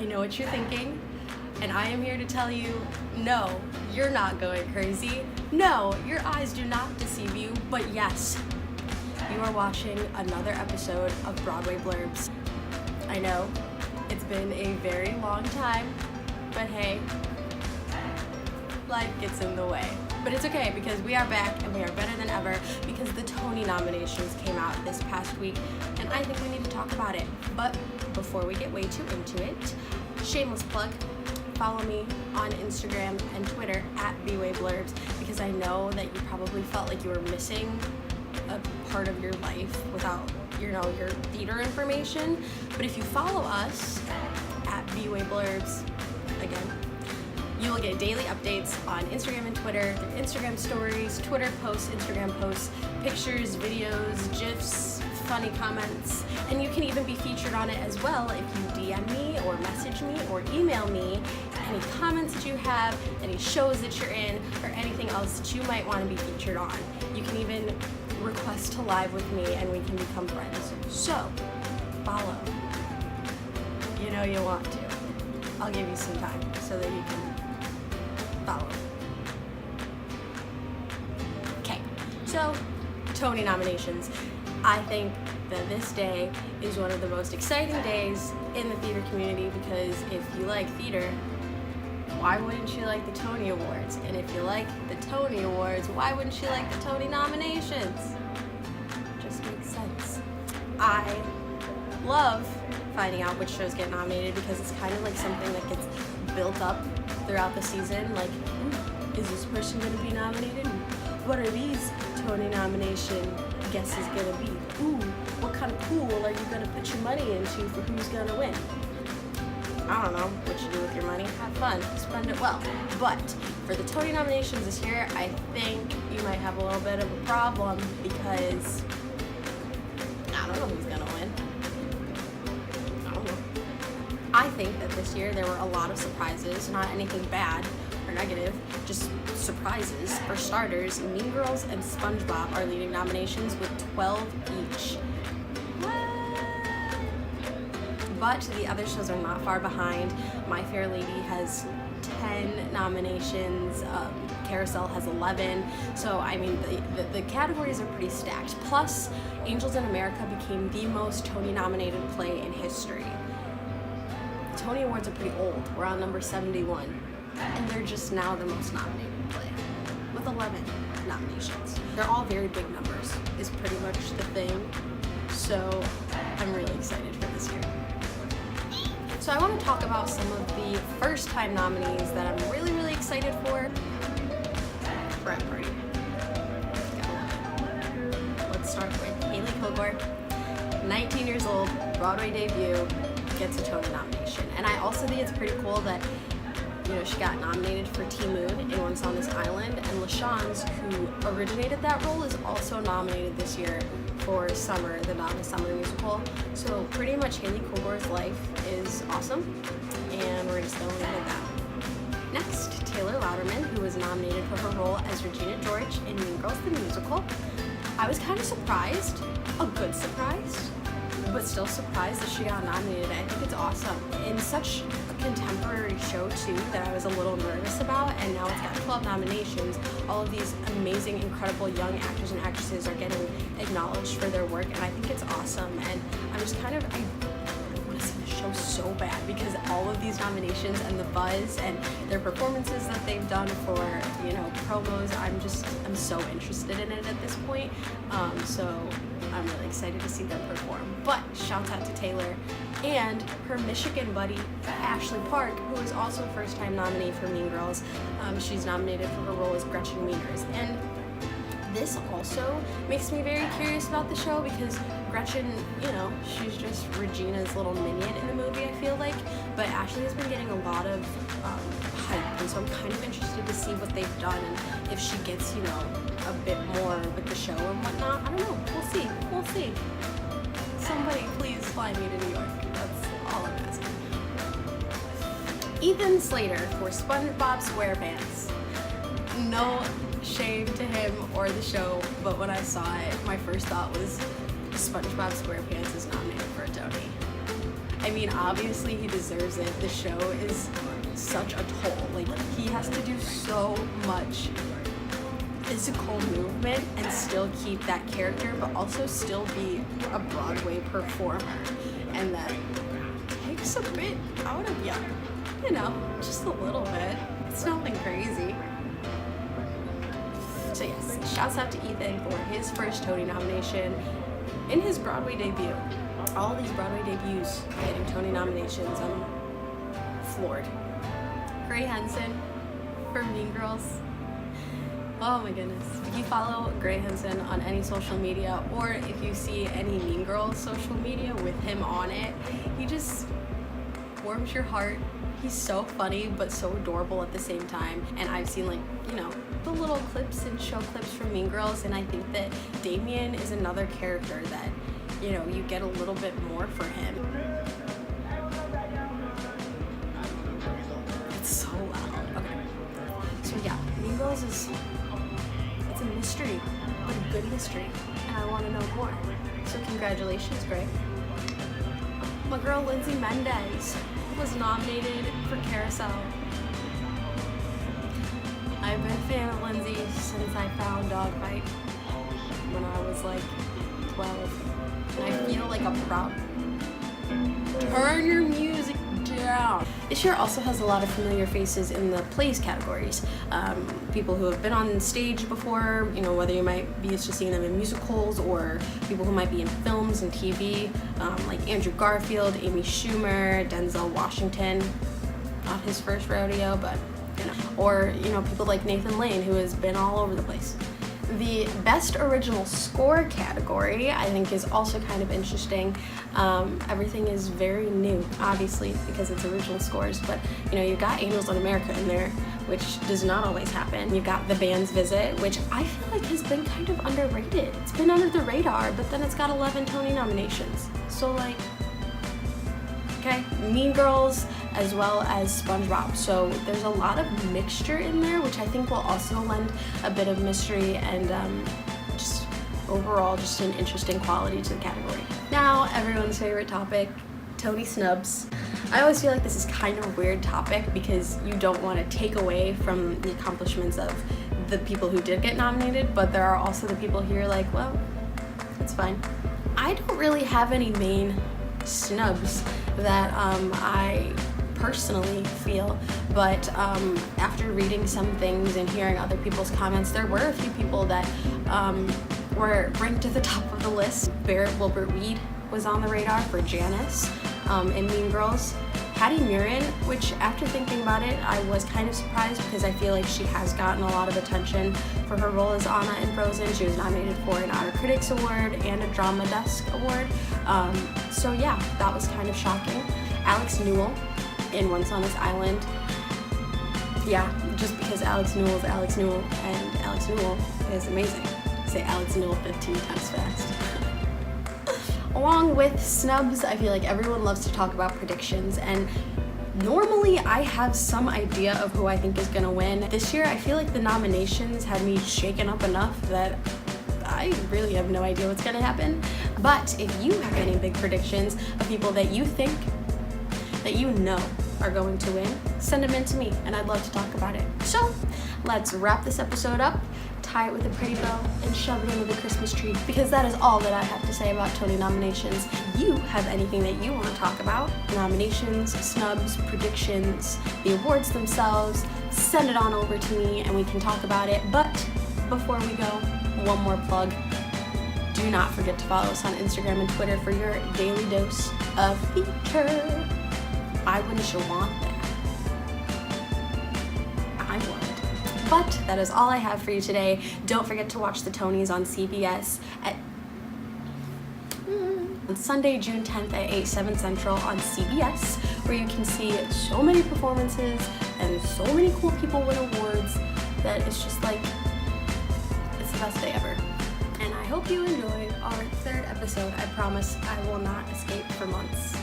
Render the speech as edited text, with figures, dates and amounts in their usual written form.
I know what you're thinking, and I am here to tell you, no, you're not going crazy. No, your eyes do not deceive you, but yes, you are watching another episode of Broadway Blurbs. I know, it's been a very long time, but hey, life gets in the way. But it's okay because we are back and we are better than ever because the Tony nominations came out this past week and I think we need to talk about it. But before we get way too into it, shameless plug, follow me on Instagram and Twitter at bwayblurbs because I know that you probably felt like you were missing a part of your life without, your theater information. But if you follow us at bwayblurbs, again, you will get daily updates on Instagram and Twitter, through Instagram stories, Twitter posts, Instagram posts, pictures, videos, GIFs, funny comments, and you can even be featured on it as well if you DM me or message me or email me any comments that you have, any shows that you're in, or anything else that you might want to be featured on. You can even request to live with me and we can become friends. So, follow. You know you want to. I'll give you some time so that you can follow. Okay, so Tony nominations. I think that this day is one of the most exciting days in the theater community because if you like theater, why wouldn't you like the Tony Awards? And if you like the Tony Awards, why wouldn't you like the Tony nominations? Just makes sense. I love finding out which shows get nominated because it's kind of like something that gets built up throughout the season. Like, is this person going to be nominated? What are these Tony nomination guesses going to be? Ooh, what kind of pool are you going to put your money into for who's going to win? I don't know what you do with your money. Have fun. Spend it well. But for the Tony nominations this year, I think you might have a little bit of a problem because I don't know who's going to win. I don't know. I think that this year there were a lot of surprises, not anything bad or negative, just surprises. For starters, Mean Girls and SpongeBob are leading nominations with 12 each. But the other shows are not far behind. My Fair Lady has 10 nominations, Carousel has 11, so I mean the categories are pretty stacked. Plus, Angels in America became the most Tony nominated play in history. The Tony Awards are pretty old, we're on number 71, and they're just now the most nominated play, with 11 nominations. They're all very big numbers, is pretty much the thing, so I'm really excited for this year. So I want to talk about some of the first-time nominees that I'm really, really excited for. Frat Party. Let's start with Haley Kilgore, 19 years old, Broadway debut, gets a Tony nomination. And I also think it's pretty cool that she got nominated for T Moon in Once on This Island, and LaShawns, who originated that role, is also nominated this year for Summer, the Donna Summer musical. So pretty much Haley Kilgore's life is awesome, and we're just gonna leave it at that. Next, Taylor Louderman, who was nominated for her role as Regina George in Mean Girls the Musical. I was kind of surprised, a good surprise, but still surprised that she got nominated. I think it's awesome. In such a contemporary show too that I was a little nervous about, and now it's got 12 nominations. All of these amazing, incredible young actors and actresses are getting acknowledged for their work, and I think it's awesome. And I'm just I want to see the show so bad because all of these nominations and the buzz and their performances that they've done for promos, I'm so interested in it at this point. So I'm really excited to see them perform. But shouts out to Taylor and her Michigan buddy, Ashley Park, who is also first-time nominee for Mean Girls. She's nominated for her role as Gretchen Wieners. And this also makes me very curious about the show because Gretchen, she's just Regina's little minion in the movie, I feel like. But Ashley has been getting a lot of hype, and so I'm kind of interested to see what they've done and if she gets, a bit more with the show and whatnot. I don't know. We'll see. Somebody please fly me to New York. That's all I'm asking. Ethan Slater for SpongeBob SquarePants. No shame to him or the show, but when I saw it, my first thought was SpongeBob SquarePants is nominated for a Tony. I mean, obviously he deserves it. The show is such a toll. Like, he has to do so much physical movement and still keep that character, but also still be a Broadway performer. And that takes a bit out of you, you know, just a little bit. It's nothing crazy. So yes, shouts out to Ethan for his first Tony nomination in his Broadway debut. All these Broadway debuts getting Tony nominations, I'm floored. Gray Henson for Mean Girls. Oh my goodness. If you follow Gray Henson on any social media, or if you see any Mean Girls social media with him on it, he just warms your heart. He's so funny, but so adorable at the same time. And I've seen, like, you know, the little clips and show clips from Mean Girls, and I think that Damien is another character that, you know, you get a little bit more for him. It's so loud. Okay. So yeah, Mean Girls is, it's a mystery, but a good mystery, and I want to know more. So congratulations, Gray. My girl Lindsay Mendez was nominated for Carousel. I've been a fan of Lindsay since I found Dogfight when I was like 12. And I feel like a prop. Turn your music down. This year also has a lot of familiar faces in the plays categories. People who have been on stage before, you know, whether you might be used to seeing them in musicals, or people who might be in films and TV, like Andrew Garfield, Amy Schumer, Denzel Washington. Not his first rodeo, but, you know. Or, you know, people like Nathan Lane, who has been all over the place. The Best Original Score category, I think, is also kind of interesting. Everything is very new, obviously, because it's original scores, but, you know, you've got Angels in America in there, which does not always happen. You've got The Band's Visit, which I feel like has been kind of underrated. It's been under the radar, but then it's got 11 Tony nominations. So, like, okay, Mean Girls, as well as SpongeBob. So there's a lot of mixture in there, which I think will also lend a bit of mystery and just overall just an interesting quality to the category. Now, everyone's favorite topic, Tony Snubs. I always feel like this is kind of a weird topic because you don't want to take away from the accomplishments of the people who did get nominated, but there are also the people here like, well, it's fine. I don't really have any main snubs that I personally feel, but after reading some things and hearing other people's comments, there were a few people that were ranked at the top of the list. Barrett Wilbert-Weed was on the radar for Janice in Mean Girls. Hattie Murin, which after thinking about it, I was kind of surprised because I feel like she has gotten a lot of attention for her role as Anna in Frozen. She was nominated for an Outer Critics Award and a Drama Desk Award. So yeah, that was kind of shocking. Alex Newell in Once on This Island. Yeah, just because Alex Newell is Alex Newell, and Alex Newell is amazing. Say Alex Newell 15 times fast. Along with snubs, I feel like everyone loves to talk about predictions, and normally I have some idea of who I think is gonna win. This year, I feel like the nominations had me shaken up enough that I really have no idea what's gonna happen. But if you have any big predictions of people that you think, that you know are going to win, send them in to me, and I'd love to talk about it. So, let's wrap this episode up, tie it with a pretty bow, and shove it into the Christmas tree, because that is all that I have to say about Tony nominations. If you have anything that you want to talk about, nominations, snubs, predictions, the awards themselves, send it on over to me and we can talk about it. But before we go, one more plug. Do not forget to follow us on Instagram and Twitter for your daily dose of feature. I wouldn't you want that? I would. But that is all I have for you today. Don't forget to watch the Tonys on CBS on Sunday, June 10th at 8/7 Central on CBS, where you can see so many performances and so many cool people win awards that it's just like, it's the best day ever. And I hope you enjoyed our third episode. I promise I will not escape for months.